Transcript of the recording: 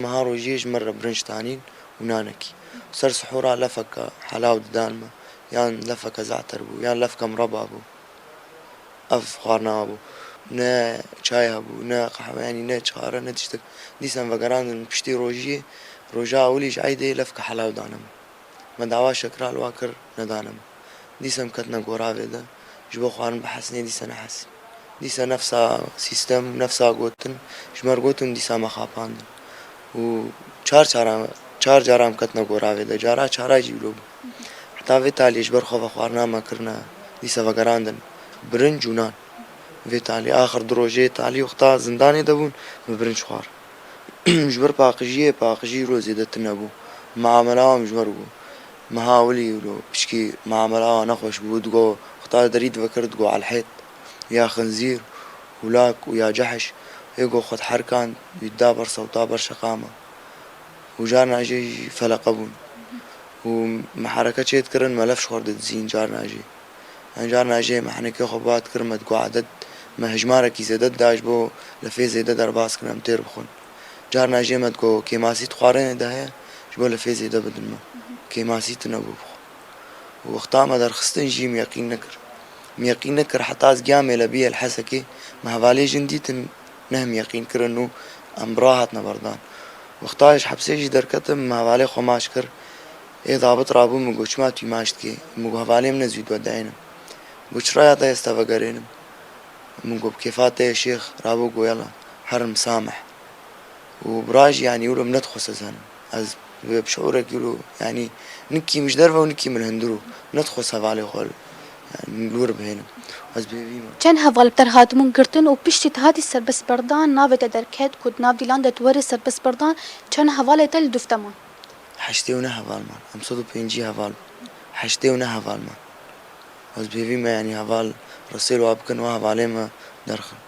مهارو جيج مرة برنج تانين ونانكي وصار سحورا لفك حلاوة دانما يان لفك زعتر بو يان لفك مربى بو أف خارنا بو نا چای بو نا قهوه يعني نا چهارة نا تشتك ديسان فقران بشتي روجي روجا أوليش عيدي لفك حلاوة دانما ما دعوا شكرا الواكر ندانما ديسان كتنا قرابة دا جبو خوان بحسني ديسان أحس ديسان نفسها سيستم نفسها قوتن جمر قوتن ديسان مخاباندن و چار جارام کتنا گوراوی ده جارا چارا جیبلو حتی وی تالیش برخوا خوارنا ما کرنا دیسا وگراندن برنج و نان وی تالی آخر دروجه تالی وقتا زندانی دبون برنج خوار جبر پاقجی روزی ده تنبو معامله هم جبر بو مهاولي ولو بشكي معامله نخوش بو دقو وقتا دريد وكر دقو على الحيط يا خنزير ولاك ويا جحش يقو خد حركان يدابر صوتابر شقامة وجارنا جي فلقبون ومحركة شيت كرن ملفش خورد تزين جارنا جي جارنا جي محنكي خبات كرمت قو عدد ما هجمارة كيسة دد داش بو لفيزي دد أرباس كنا متير بخون جارنا جي مد قو كيماسي تخوارين داهي جبو لفيزي دا بدن ما كيماسي تنبو بخو وقتا ما در خستن جي ميقين نكر حتى از قيامي لبيه الحسكي ما هفالي جنديتن نهم يقين كرنو أمراهتنا بردان وقتاش حبسيجي دركتم ما هفالي خماش كر ايه ضابط رابو مگو چما توی ماشتكي مگو هفالي من زويد ودعينم قوش رايا يستفقرينم مگو بكيفات يا شيخ رابو قو يلا حرم سامح وبراج يعني يقولوا بندخل سزن از بشعورك يقولوا يعني نكي مش درفة ونكي من هندرو ندخل هفالي خول يعني نلور بهنا از بيبيما چەند هەڤڵبتەر هاتبوون گرتن و پشتی هاتی سربەسبەردان ناوێتە دەرکەت کود ناو دیلان دەتوەری سربەسبەردان چەند هەڤاڵێتە لە دوفتەمان حشتي ونا هفالمان ام صدو بينجي هفال حشتي ونا هفالمان از بيبيما يعني هفال رسيل وابكن وهفاليما درخن